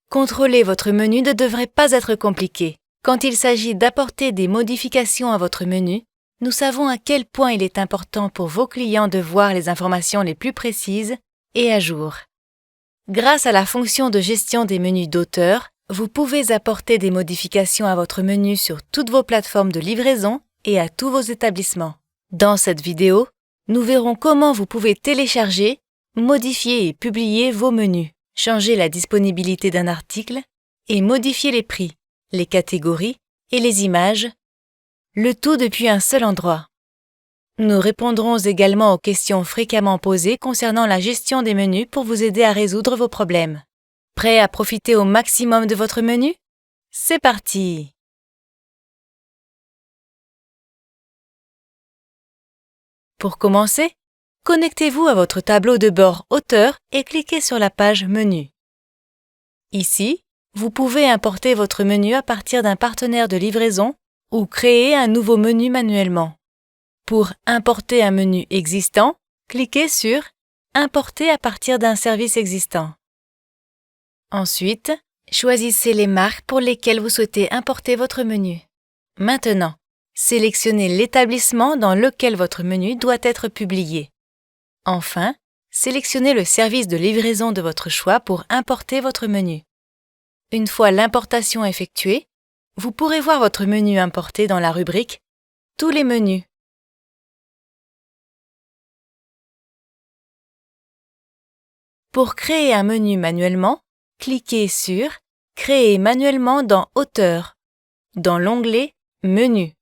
Contrôler votre menu ne devrait pas être compliqué. Quand il s'agit d'apporter des modifications à votre menu, nous savons à quel point il est important pour vos clients de voir les informations les plus précises et à jour. Grâce à la fonction de gestion des menus d'auteur, vous pouvez apporter des modifications à votre menu sur toutes vos plateformes de livraison et à tous vos établissements. Dans cette vidéo, nous verrons comment vous pouvez télécharger, modifier et publier vos menus, changer la disponibilité d'un article et modifier les prix, les catégories et les images, le tout depuis un seul endroit. Nous répondrons également aux questions fréquemment posées concernant la gestion des menus pour vous aider à résoudre vos problèmes. Prêt à profiter au maximum de votre menu? C'est parti! Pour commencer, connectez-vous à votre tableau de bord Auteur et cliquez sur la page Menu. Ici, vous pouvez importer votre menu à partir d'un partenaire de livraison ou créer un nouveau menu manuellement. Pour importer un menu existant, cliquez sur « Importer à partir d'un service existant ». Ensuite, choisissez les marques pour lesquelles vous souhaitez importer votre menu. Maintenant, sélectionnez l'établissement dans lequel votre menu doit être publié. Enfin, sélectionnez le service de livraison de votre choix pour importer votre menu. Une fois l'importation effectuée, vous pourrez voir votre menu importé dans la rubrique « Tous les menus ». Pour créer un menu manuellement, cliquez sur « Créer manuellement dans Auteur » dans l'onglet « Menu ».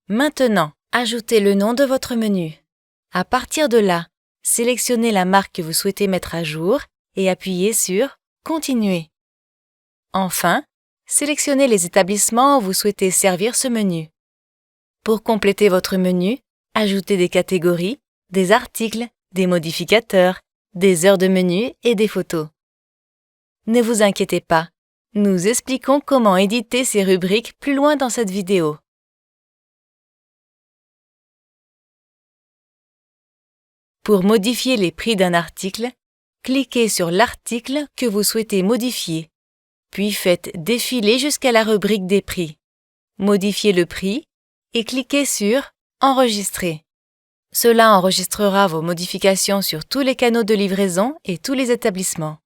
Maintenant, ajoutez le nom de votre menu. À partir de là, sélectionnez la marque que vous souhaitez mettre à jour et appuyez sur « Continuer ». Enfin, sélectionnez les établissements où vous souhaitez servir ce menu. Pour compléter votre menu, ajoutez des catégories, des articles, des modificateurs, des heures de menu et des photos. Ne vous inquiétez pas, nous expliquons comment éditer ces rubriques plus loin dans cette vidéo. Pour modifier les prix d'un article, cliquez sur l'article que vous souhaitez modifier, puis faites défiler jusqu'à la rubrique des prix. Modifiez le prix et cliquez sur « Enregistrer ». Cela enregistrera vos modifications sur tous les canaux de livraison et tous les établissements.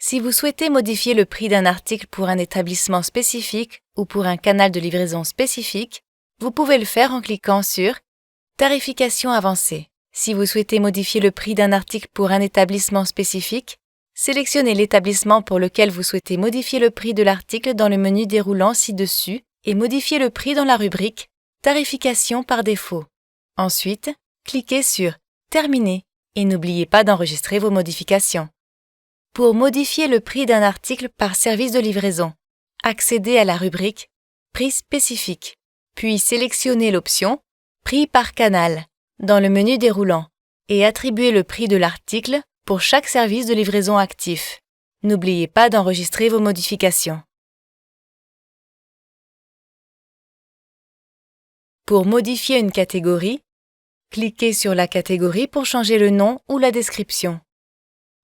Si vous souhaitez modifier le prix d'un article pour un établissement spécifique ou pour un canal de livraison spécifique, vous pouvez le faire en cliquant sur « Tarification avancée ». Si vous souhaitez modifier le prix d'un article pour un établissement spécifique, sélectionnez l'établissement pour lequel vous souhaitez modifier le prix de l'article dans le menu déroulant ci-dessus et modifiez le prix dans la rubrique « Tarification par défaut ». Ensuite, cliquez sur « Terminer » et n'oubliez pas d'enregistrer vos modifications. Pour modifier le prix d'un article par service de livraison, accédez à la rubrique « Prix spécifique », puis sélectionnez l'option « Prix par canal » dans le menu déroulant et attribuez le prix de l'article pour chaque service de livraison actif. N'oubliez pas d'enregistrer vos modifications. Pour modifier une catégorie, cliquez sur la catégorie pour changer le nom ou la description.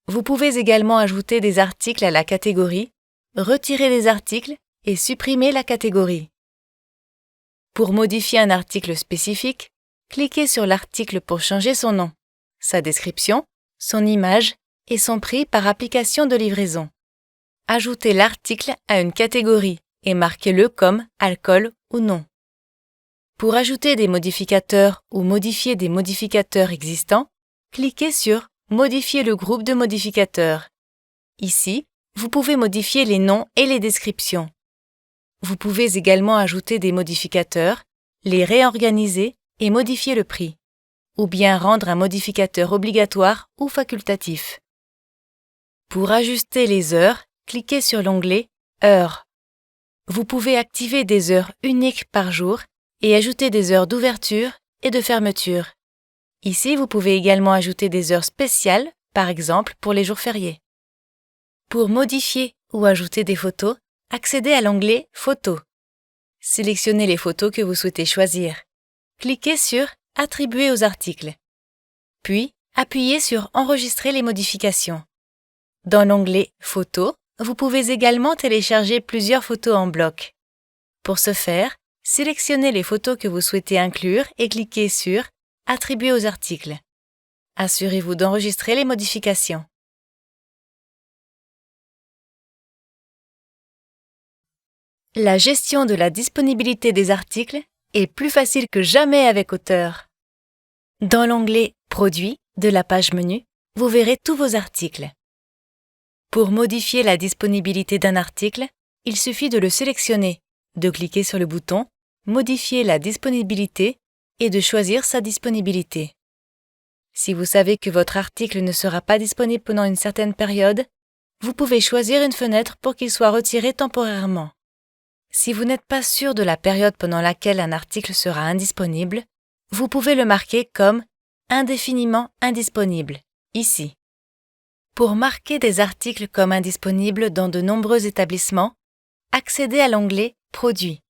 Vous pouvez également ajouter des articles à la catégorie, retirer des articles et supprimer la catégorie. Pour modifier un article spécifique, cliquez sur l'article pour changer son nom, sa description, son image et son prix par application de livraison. Ajoutez l'article à une catégorie et marquez-le comme alcool ou non. Pour ajouter des modificateurs ou modifier des modificateurs existants, cliquez sur « Modifier le groupe de modificateurs ». Ici, vous pouvez modifier les noms et les descriptions. Vous pouvez également ajouter des modificateurs, les réorganiser et modifier le prix, ou bien rendre un modificateur obligatoire ou facultatif. Pour ajuster les heures, cliquez sur l'onglet « Heures ». Vous pouvez activer des heures uniques par jour et ajouter des heures d'ouverture et de fermeture. Ici, vous pouvez également ajouter des heures spéciales, par exemple pour les jours fériés. Pour modifier ou ajouter des photos, accédez à l'onglet « Photos ». Sélectionnez les photos que vous souhaitez choisir. Cliquez sur « Attribuer aux articles ». Puis, appuyez sur « Enregistrer les modifications ». Dans l'onglet « Photos », Vous pouvez également télécharger plusieurs photos en bloc. Pour ce faire, sélectionnez les photos que vous souhaitez inclure et cliquez sur « Attribuer aux articles ». Assurez-vous d'enregistrer les modifications. La gestion de la disponibilité des articles est plus facile que jamais avec Auteur. Dans l'onglet « Produits » de la page menu, vous verrez tous vos articles. Pour modifier la disponibilité d'un article, il suffit de le sélectionner, de cliquer sur le bouton « Modifier la disponibilité » et de choisir sa disponibilité. Si vous savez que votre article ne sera pas disponible pendant une certaine période, vous pouvez choisir une fenêtre pour qu'il soit retiré temporairement. Si vous n'êtes pas sûr de la période pendant laquelle un article sera indisponible, vous pouvez le marquer comme « indéfiniment indisponible » ici. Pour marquer des articles comme indisponibles dans de nombreux établissements, accédez à l'onglet « Produits »,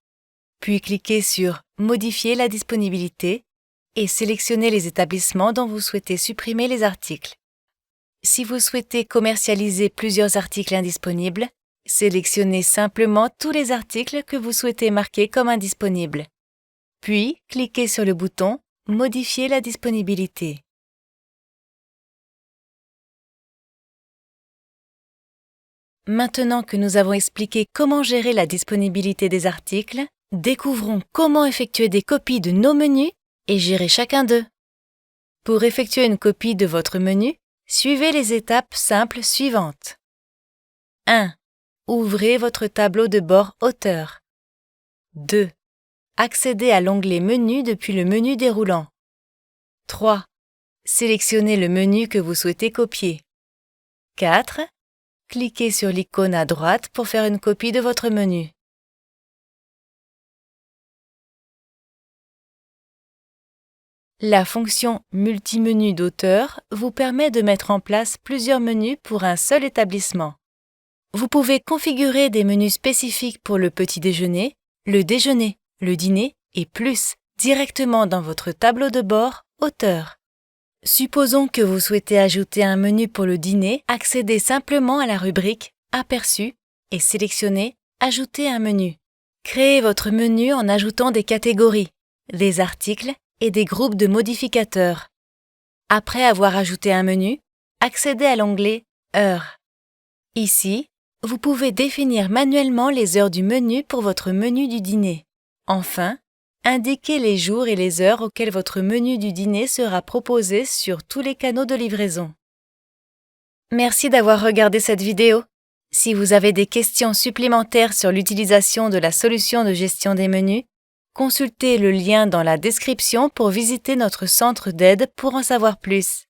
puis cliquez sur « Modifier la disponibilité » et sélectionnez les établissements dont vous souhaitez supprimer les articles. Si vous souhaitez commercialiser plusieurs articles indisponibles, sélectionnez simplement tous les articles que vous souhaitez marquer comme indisponibles. Puis, cliquez sur le bouton « Modifier la disponibilité ». Maintenant que nous avons expliqué comment gérer la disponibilité des articles, découvrons comment effectuer des copies de nos menus et gérer chacun d'eux. Pour effectuer une copie de votre menu, suivez les étapes simples suivantes. 1. Ouvrez votre tableau de bord Auteur. 2. Accédez à l'onglet Menu depuis le menu déroulant. 3. Sélectionnez le menu que vous souhaitez copier. 4. Cliquez sur l'icône à droite pour faire une copie de votre menu. La fonction Multimenu d'Auteur vous permet de mettre en place plusieurs menus pour un seul établissement. Vous pouvez configurer des menus spécifiques pour le petit déjeuner, le déjeuner, le dîner et plus directement dans votre tableau de bord Auteur. Supposons que vous souhaitez ajouter un menu pour le dîner, accédez simplement à la rubrique Aperçu et sélectionnez Ajouter un menu. Créez votre menu en ajoutant des catégories, des articles et des groupes de modificateurs. Après avoir ajouté un menu, accédez à l'onglet Heures. Ici, vous pouvez définir manuellement les heures du menu pour votre menu du dîner. Enfin, indiquez les jours et les heures auxquels votre menu du dîner sera proposé sur tous les canaux de livraison. Merci d'avoir regardé cette vidéo. Si vous avez des questions supplémentaires sur l'utilisation de la solution de gestion des menus, consultez le lien dans la description pour visiter notre centre d'aide pour en savoir plus.